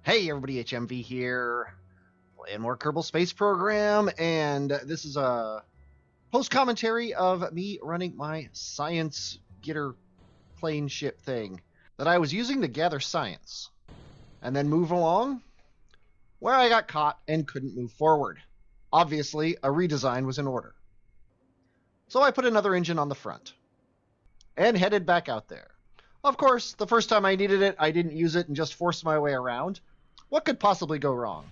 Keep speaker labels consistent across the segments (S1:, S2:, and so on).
S1: Hey everybody, HMV here, playing more Kerbal Space Program, and this is a post-commentary of me running my science getter plane ship thing that I was using to gather science, and then move along, where I got caught and couldn't move forward. Obviously, a redesign was in order. So I put another engine on the front, and headed back out there. Of course, the first time I needed it, I didn't use it and just forced my way around. What could possibly go wrong?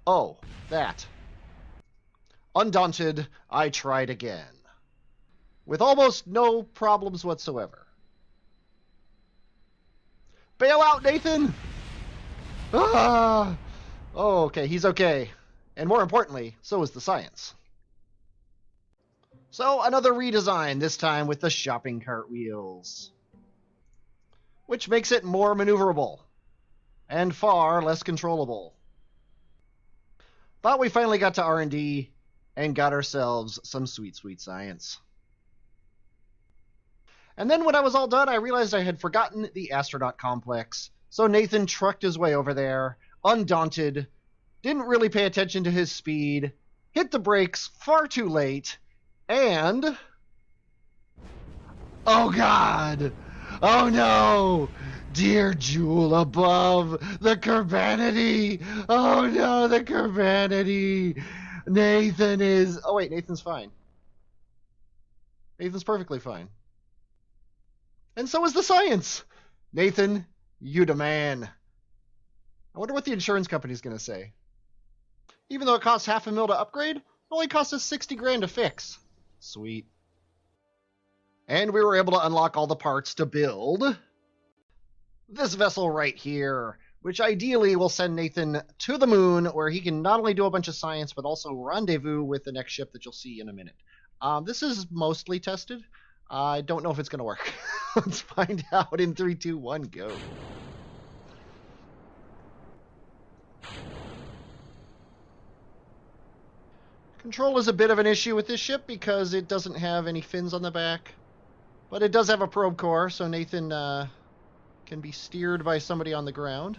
S1: Oh, that. Undaunted, I tried again. With almost no problems whatsoever. Bail out, Nathan! Ah! Oh, okay, he's okay. And more importantly, so is the science. So, another redesign, this time with the shopping cart wheels. Which makes it more maneuverable. And far less controllable. But we finally got to R&D and got ourselves some sweet, sweet science. And then when I was all done, I realized I had forgotten the astronaut complex. So Nathan trucked his way over there, undaunted, didn't really pay attention to his speed, hit the brakes far too late, and... oh God! Oh no! Dear jewel above, the Kerbanity! Oh no, the Kerbanity! Nathan is... oh wait, Nathan's fine. Nathan's perfectly fine. And so is the science! Nathan, you the man. I wonder what the insurance company's gonna say. Even though it costs $500,000 to upgrade, it only costs us 60 grand to fix. Sweet. And we were able to unlock all the parts to build this vessel right here, which ideally will send Nathan to the moon, where he can not only do a bunch of science, but also rendezvous with the next ship that you'll see in a minute. This is mostly tested. I don't know if it's going to work. Let's find out in 3, 2, 1, go. Control is a bit of an issue with this ship because it doesn't have any fins on the back. But it does have a probe core, so Nathan can be steered by somebody on the ground.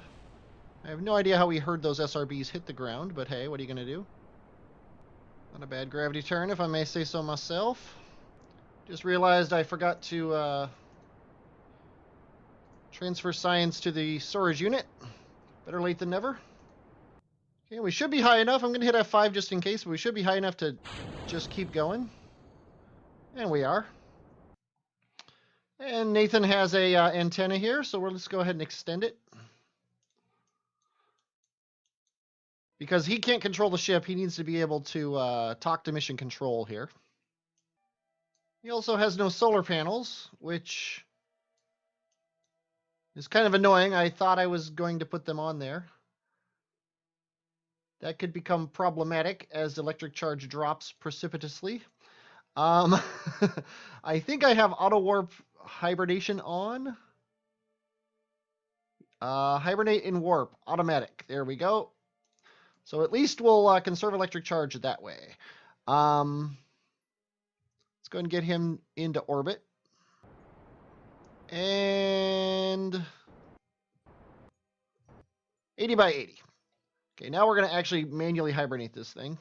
S1: I have no idea how he heard those SRBs hit the ground, but hey, what are you going to do? Not a bad gravity turn, if I may say so myself. Just realized I forgot to transfer science to the storage unit. Better late than never. Okay, we should be high enough. I'm going to hit F5 just in case, but we should be high enough to just keep going. And we are. And Nathan has a antenna here, so let's go ahead and extend it. Because he can't control the ship, he needs to be able to talk to mission control here. He also has no solar panels, which is kind of annoying. I thought I was going to put them on there. That could become problematic as electric charge drops precipitously. I think I have auto warp hibernation on. Hibernate in warp, automatic. There we go. So at least we'll conserve electric charge that way. Let's go ahead and get him into orbit. And 80 by 80. Okay, now we're going to actually manually hibernate this thing.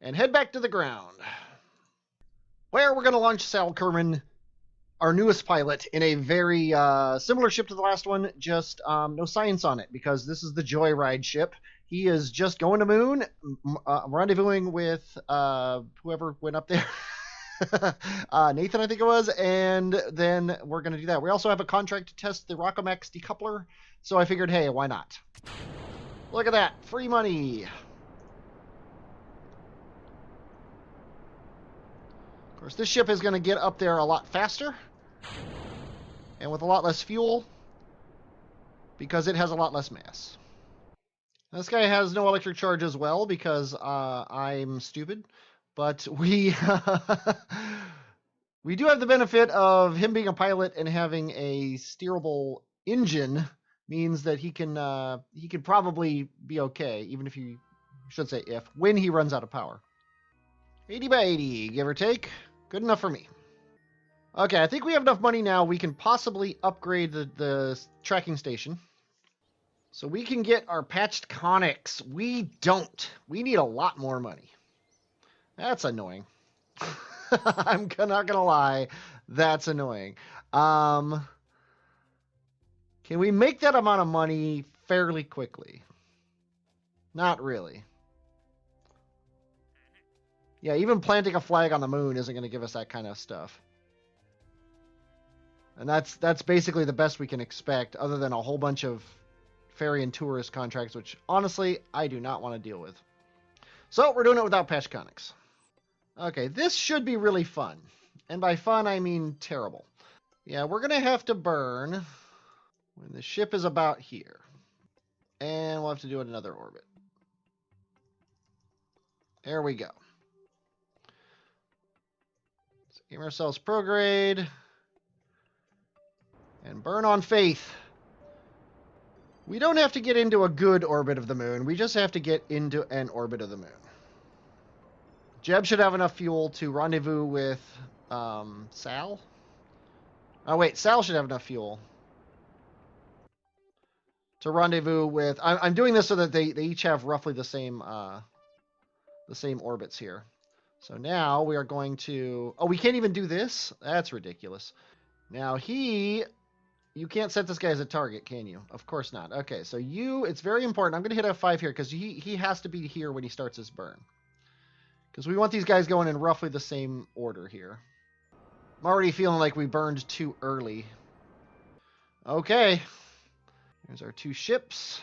S1: And head back to the ground, where we're going to launch Sal Kerman, our newest pilot, in a very similar ship to the last one, just no science on it, because this is the Joyride ship. He is just going to moon, rendezvousing with whoever went up there. Nathan, I think it was, and then we're going to do that. We also have a contract to test the Rockomax decoupler, so I figured, hey, why not? Look at that, free money. Of course, this ship is going to get up there a lot faster and with a lot less fuel because it has a lot less mass. This guy has no electric charge as well because I'm stupid, but we we do have the benefit of him being a pilot and having a steerable engine means that he can probably be okay, even if you should say if, when he runs out of power. 80 by 80, give or take. Good enough for me. Okay, I think we have enough money now. We can possibly upgrade the tracking station. So we can get our patched conics. We don't. We need a lot more money. That's annoying. I'm not gonna lie. That's annoying. Can we make that amount of money fairly quickly? Not really. Yeah, even planting a flag on the moon isn't going to give us that kind of stuff. And that's basically the best we can expect, other than a whole bunch of ferry and tourist contracts, which honestly I do not want to deal with. So we're doing it without patch conics. Okay, this should be really fun. And by fun, I mean terrible. Yeah, we're going to have to burn when the ship is about here. And we'll have to do it in another orbit. There we go. Let's aim ourselves prograde. And burn on faith. We don't have to get into a good orbit of the moon. We just have to get into an orbit of the moon. Jeb should have enough fuel to rendezvous with Sal. Oh, wait. Sal should have enough fuel to rendezvous with... I'm doing this so that they each have roughly the same orbits here. So now we are going to... Oh, we can't even do this? That's ridiculous. Now you can't set this guy as a target, can you? Of course not. Okay, so it's very important. I'm going to hit F5 here because he has to be here when he starts his burn. Because we want these guys going in roughly the same order here. I'm already feeling like we burned too early. Okay. Here's our two ships.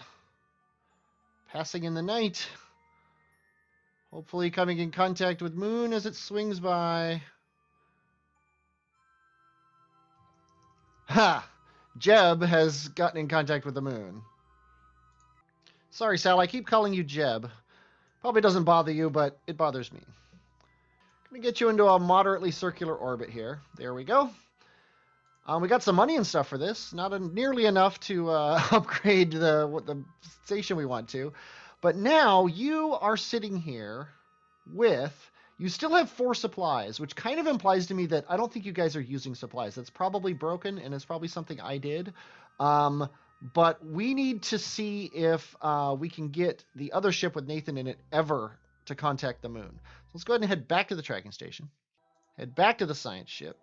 S1: Passing in the night. Hopefully coming in contact with Moon as it swings by. Ha! Jeb has gotten in contact with the moon. Sorry, Sal, I keep calling you Jeb. Probably doesn't bother you, but it bothers me. Gonna get you into a moderately circular orbit here. There we go. We got some money and stuff for this. Not nearly enough to upgrade the station we want to. But now you are sitting here with... You still have 4 supplies, which kind of implies to me that I don't think you guys are using supplies. That's probably broken, and it's probably something I did. But we need to see if we can get the other ship with Nathan in it ever to contact the moon. So let's go ahead and head back to the tracking station. Head back to the science ship.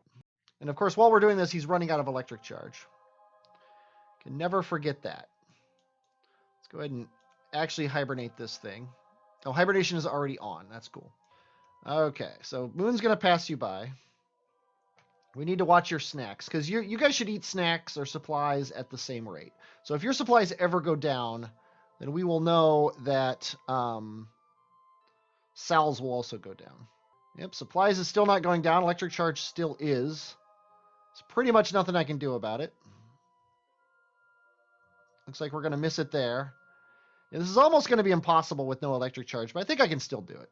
S1: And of course, while we're doing this, he's running out of electric charge. Can never forget that. Let's go ahead and actually hibernate this thing. Oh, hibernation is already on. That's cool. Okay, so Moon's going to pass you by. We need to watch your snacks, because you guys should eat snacks or supplies at the same rate. So if your supplies ever go down, then we will know that Sal's will also go down. Yep, supplies is still not going down. Electric charge still is. It's pretty much nothing I can do about it. Looks like we're going to miss it there. Yeah, this is almost going to be impossible with no electric charge, but I think I can still do it.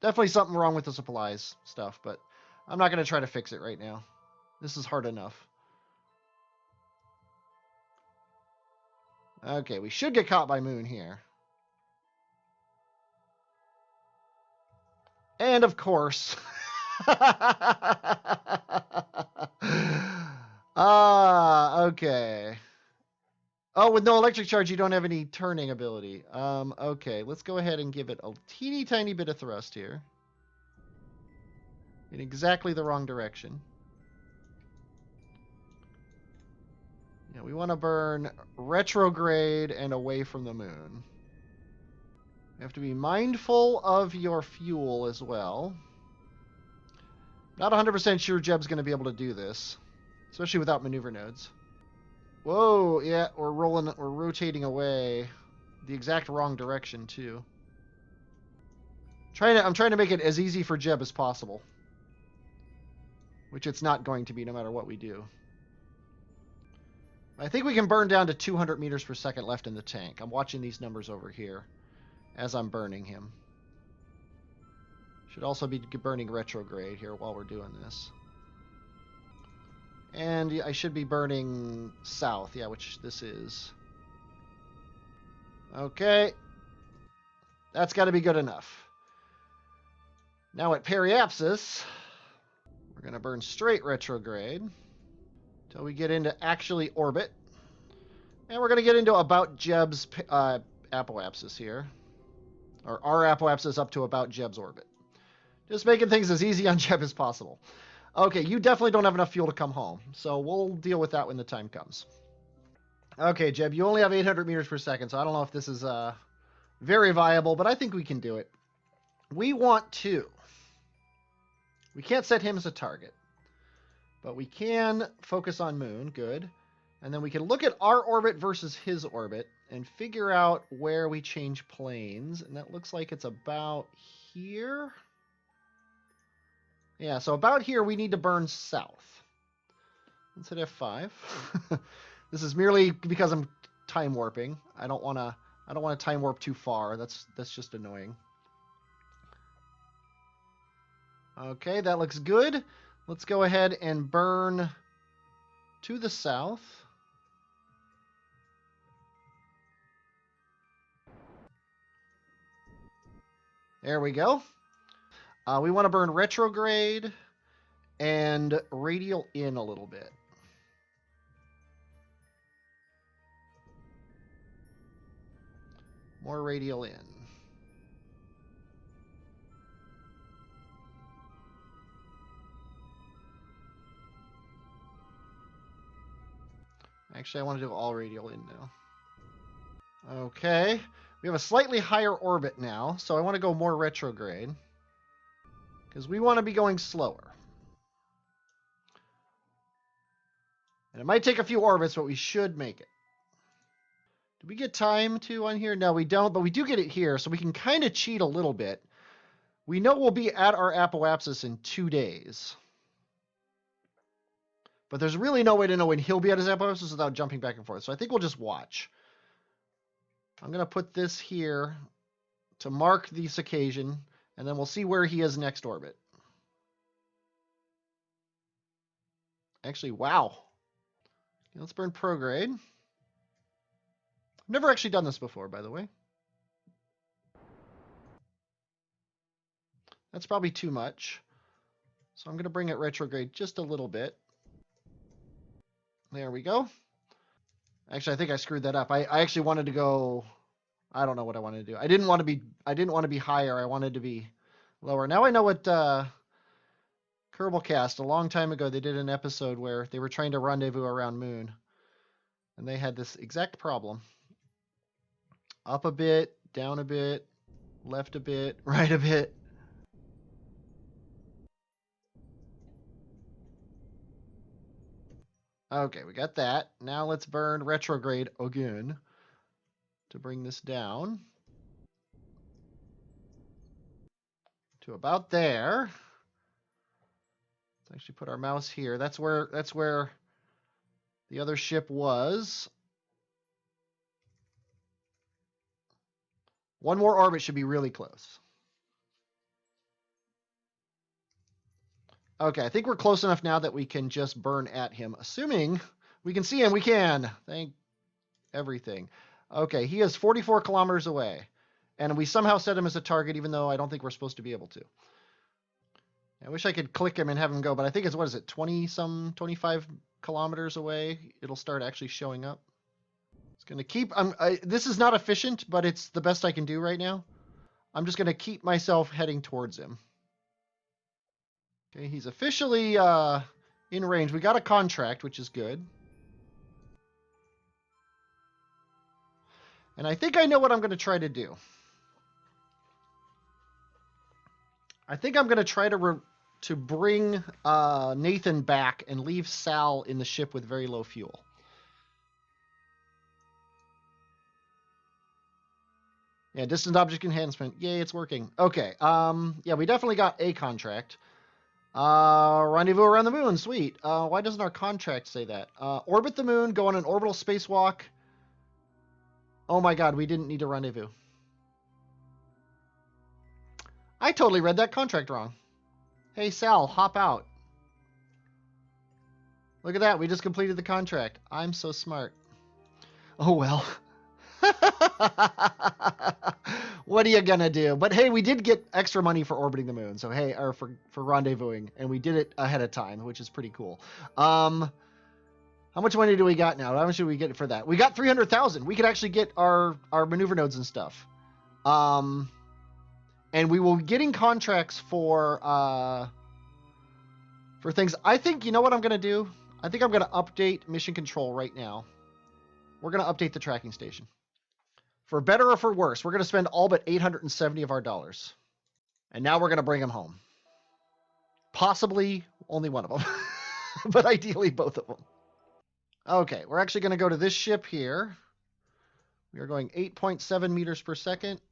S1: Definitely something wrong with the supplies stuff, but I'm not going to try to fix it right now. This is hard enough. Okay, we should get caught by Moon here. And of course... okay. Oh, with no electric charge, you don't have any turning ability. Okay, let's go ahead and give it a teeny tiny bit of thrust here. In exactly the wrong direction. Yeah, we want to burn retrograde and away from the moon. You have to be mindful of your fuel as well. Not 100% sure Jeb's going to be able to do this, especially without maneuver nodes. Whoa, yeah, we're rotating away the exact wrong direction too. I'm trying to make it as easy for Jeb as possible. Which it's not going to be no matter what we do. I think we can burn down to 200 meters per second left in the tank. I'm watching these numbers over here as I'm burning him. Should also be burning retrograde here while we're doing this. And I should be burning south, yeah, which this is. Okay. That's got to be good enough. Now at periapsis, we're going to burn straight retrograde until we get into actually orbit. And we're going to get into about Jeb's apoapsis here. Or our apoapsis up to about Jeb's orbit. Just making things as easy on Jeb as possible. Okay, you definitely don't have enough fuel to come home. So we'll deal with that when the time comes. Okay, Jeb, you only have 800 meters per second, so I don't know if this is very viable, but I think we can do it. We want to. We can't set him as a target, but we can focus on Moon. Good. And then we can look at our orbit versus his orbit and figure out where we change planes. And that looks like it's about here. Yeah, so about here we need to burn south. Let's hit F5. This is merely because I'm time warping. I don't want to time warp too far. That's just annoying. Okay, that looks good. Let's go ahead and burn to the south. There we go. We want to burn retrograde and radial in a little bit. More radial in. Actually, I want to do all radial in now. Okay. We have a slightly higher orbit now, so I want to go more retrograde. Because we want to be going slower. And it might take a few orbits, but we should make it. Do we get time to on here? No, we don't, but we do get it here, so we can kind of cheat a little bit. We know we'll be at our apoapsis in 2 days. But there's really no way to know when he'll be at his apoapsis without jumping back and forth. So I think we'll just watch. I'm going to put this here to mark this occasion, and then we'll see where he is next orbit. Actually, wow. Let's burn prograde. I've never actually done this before, by the way. That's probably too much. So I'm going to bring it retrograde just a little bit. There we go. Actually, I think I screwed that up. I actually wanted to go. I don't know what I wanted to do. I didn't want to be higher. I wanted to be lower. Now I know what Kerbalcast a long time ago they did an episode where they were trying to rendezvous around Moon, and they had this exact problem. Up a bit, down a bit, left a bit, right a bit. Okay, we got that. Now let's burn retrograde again to bring this down to about there. Let's actually put our mouse here. That's where the other ship was. One more orbit should be really close. Okay, I think we're close enough now that we can just burn at him. Assuming we can see him, we can. Thank everything. Okay, he is 44 kilometers away. And we somehow set him as a target, even though I don't think we're supposed to be able to. I wish I could click him and have him go, but I think it's, what is it, 25 kilometers away? It'll start actually showing up. It's going to keep... this is not efficient, but it's the best I can do right now. I'm just going to keep myself heading towards him. Okay, he's officially in range. We got a contract, which is good. And I think I know what I'm going to try to do. I think I'm going to try to bring Nathan back and leave Sal in the ship with very low fuel. Yeah, distant object enhancement. Yay, it's working. Okay. Yeah, we definitely got a contract. Rendezvous around the moon. Sweet. Why doesn't our contract say that? Orbit the moon, go on an orbital spacewalk. Oh my god, we didn't need a rendezvous. I totally read that contract wrong. Hey, Sal, hop out. Look at that. We just completed the contract. I'm so smart. Oh, well. What are you gonna do? But hey, we did get extra money for orbiting the moon. So hey, or for rendezvousing, and we did it ahead of time, which is pretty cool. How much money do we got now? How much should we get for that? We got 300,000. We could actually get our maneuver nodes and stuff. And we will be getting contracts for things. I think, you know what I'm gonna do? I think I'm gonna update mission control right now. We're gonna update the tracking station. For better or for worse, we're going to spend all but 870 of our dollars. And now we're going to bring them home. Possibly only one of them. But ideally both of them. Okay, we're actually going to go to this ship here. We are going 8.7 meters per second.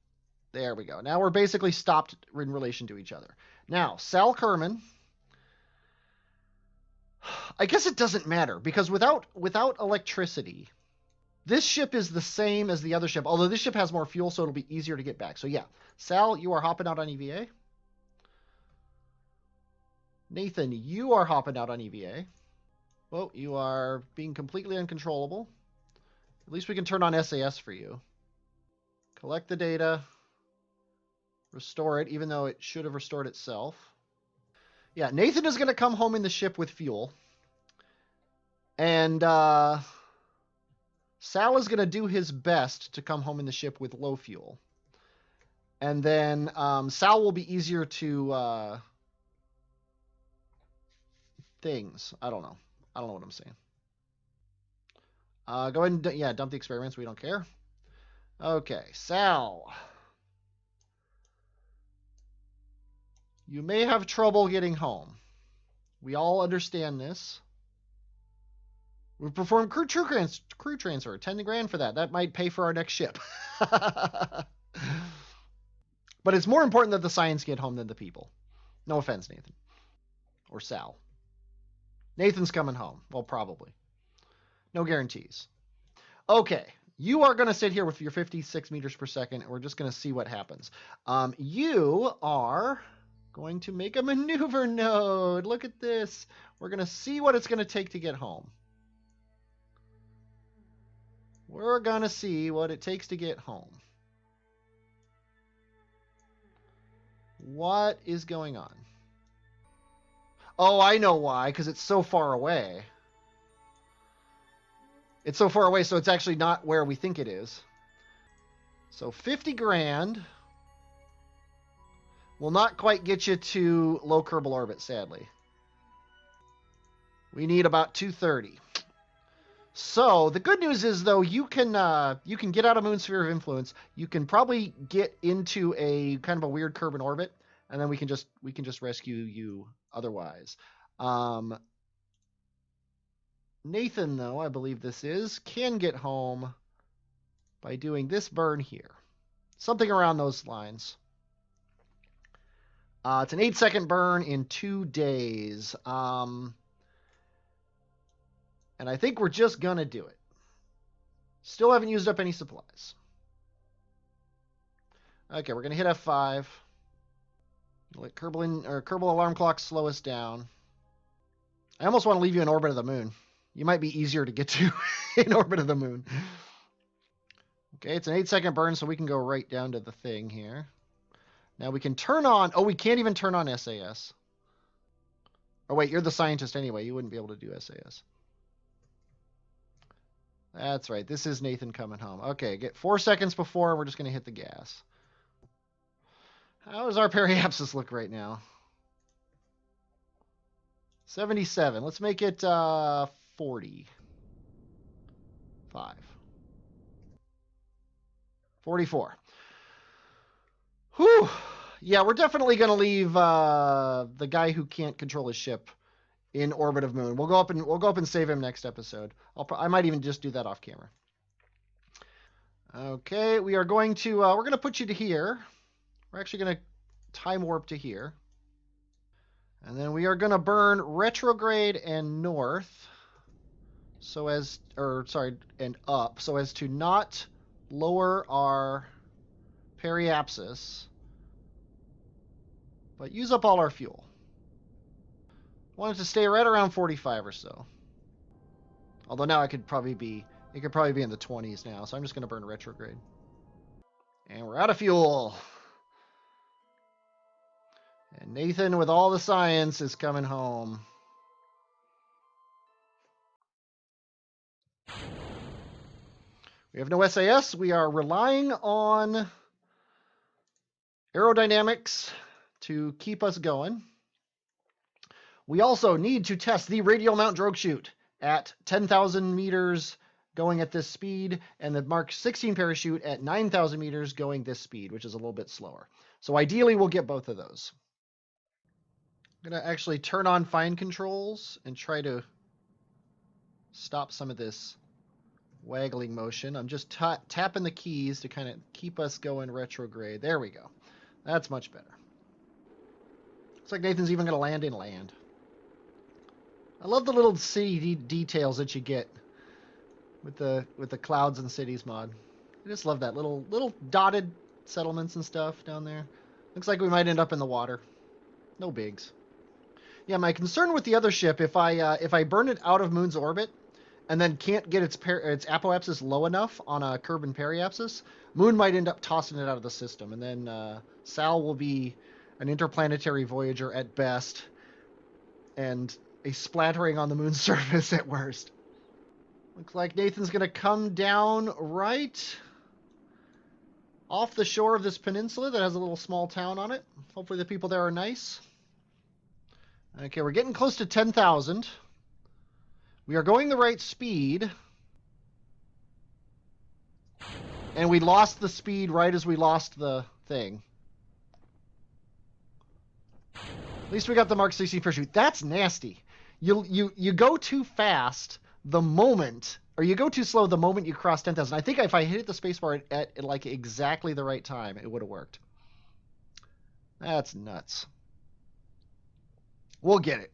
S1: There we go. Now we're basically stopped in relation to each other. Now, Sal Kerman. I guess it doesn't matter, because without electricity... This ship is the same as the other ship, although this ship has more fuel, so it'll be easier to get back. So yeah, Sal, you are hopping out on EVA. Nathan, you are hopping out on EVA. Well, you are being completely uncontrollable. At least we can turn on SAS for you. Collect the data. Restore it, even though it should have restored itself. Yeah, Nathan is going to come home in the ship with fuel. And, Sal is going to do his best to come home in the ship with low fuel. And then Sal will be easier to... things. I don't know. I don't know what I'm saying. Go ahead and dump the experiments. We don't care. Okay, Sal. You may have trouble getting home. We all understand this. We performed crew transfer. 10 grand for that. That might pay for our next ship. But it's more important that the science get home than the people. No offense, Nathan. Or Sal. Nathan's coming home. Well, probably. No guarantees. Okay. You are going to sit here with your 56 meters per second, and we're just going to see what happens. You are going to make a maneuver node. Look at this. We're going to see what it's going to take to get home. We're going to see what it takes to get home. What is going on? Oh, I know why. Because it's so far away. It's so far away, so it's actually not where we think it is. So 50 grand will not quite get you to low Kerbal orbit, sadly. We need about 230. So the good news is, though, you can get out of Moon Sphere of Influence. You can probably get into a kind of a weird Kerbin orbit, and then we can just rescue you otherwise. Nathan, though, I believe this is, can get home by doing this burn here. Something around those lines. It's an 8-second burn in 2 days. And I think we're just going to do it. Still haven't used up any supplies. Okay, we're going to hit F5. Let Kerbal alarm clock slow us down. I almost want to leave you in orbit of the moon. You might be easier to get to in orbit of the moon. Okay, it's an 8-second burn, so we can go right down to the thing here. Now we can turn on... Oh, we can't even turn on SAS. Oh, wait, you're the scientist anyway. You wouldn't be able to do SAS. That's right. This is Nathan coming home. Okay, get 4 seconds before. We're just going to hit the gas. How does our periapsis look right now? 77. Let's make it 40. 5. 44. Whew. Yeah, we're definitely going to leave the guy who can't control his ship in orbit of moon. We'll go up and save him next episode. I might even just do that off camera. Okay, we are going to we're going to put you to here. We're actually going to time warp to here. And then we are going to burn retrograde and north and up so as to not lower our periapsis, but use up all our fuel. Want it to stay right around 45 or so. Although now it could probably be in the 20s now, so I'm just going to burn retrograde. And we're out of fuel. And Nathan, with all the science, is coming home. We have no SAS. We are relying on aerodynamics to keep us going. We also need to test the radial mount drogue chute at 10,000 meters going at this speed, and the Mark 16 parachute at 9,000 meters going this speed, which is a little bit slower. So ideally, we'll get both of those. I'm going to actually turn on fine controls and try to stop some of this waggling motion. I'm just tapping the keys to kind of keep us going retrograde. There we go. That's much better. Looks like Nathan's even going to land in land. I love the little city details that you get with the clouds and cities mod. I just love that little dotted settlements and stuff down there. Looks like we might end up in the water. No bigs. Yeah, my concern with the other ship, if I burn it out of Moon's orbit and then can't get its apoapsis low enough on a Kerbin periapsis, Moon might end up tossing it out of the system, and then Sal will be an interplanetary voyager at best, and a splattering on the Moon's surface at worst. Looks like Nathan's going to come down right off the shore of this peninsula that has a little small town on it. Hopefully the people there are nice. Okay, we're getting close to 10,000. We are going the right speed. And we lost the speed right as we lost the thing. At least we got the Mark 16 parachute. That's nasty. You go too fast the moment, or you go too slow the moment you cross 10,000. I think if I hit the spacebar at like exactly the right time, it would have worked. That's nuts. We'll get it.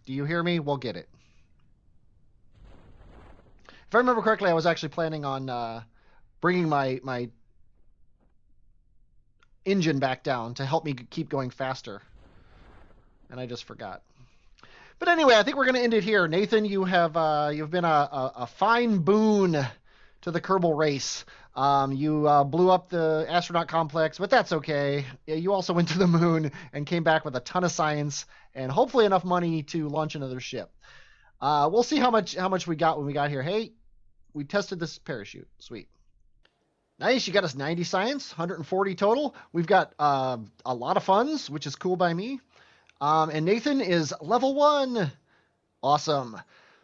S1: Do you hear me? We'll get it. If I remember correctly, I was actually planning on bringing my engine back down to help me keep going faster. And I just forgot. But anyway, I think we're going to end it here. Nathan, you've been a fine boon to the Kerbal race. You blew up the astronaut complex, but that's okay. You also went to the moon and came back with a ton of science and hopefully enough money to launch another ship. We'll see how much we got when we got here. Hey, we tested this parachute. Sweet. Nice. You got us 90 science, 140 total. We've got a lot of funds, which is cool by me. And Nathan is level 1. Awesome.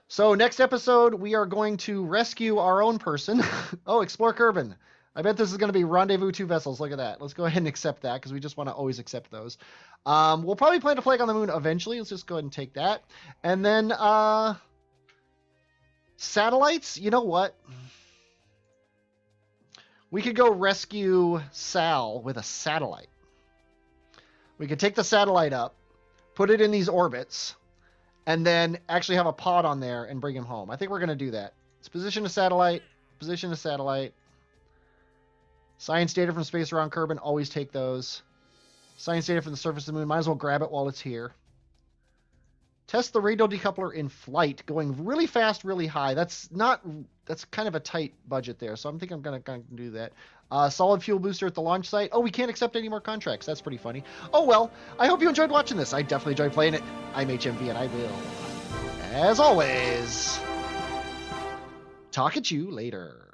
S1: So next episode, we are going to rescue our own person. Oh, explore Kerbin. I bet this is going to be rendezvous 2 vessels. Look at that. Let's go ahead and accept that because we just want to always accept those. We'll probably plant a flag on the moon eventually. Let's just go ahead and take that. And then satellites. You know what? We could go rescue Sal with a satellite. We could take the satellite up, put it in these orbits, and then actually have a pod on there and bring him home. I think we're going to do that. Let's position a satellite, position a satellite. Science data from space around Kerbin, always take those. Science data from the surface of the moon, might as well grab it while it's here. Test the radial decoupler in flight, going really fast, really high. That's kind of a tight budget there, so I'm thinking I'm going to do that. Solid fuel booster at the launch site. Oh, we can't accept any more contracts. That's pretty funny. Oh, well, I hope you enjoyed watching this. I definitely enjoyed playing it. I'm HMV, and I will, as always, talk at you later.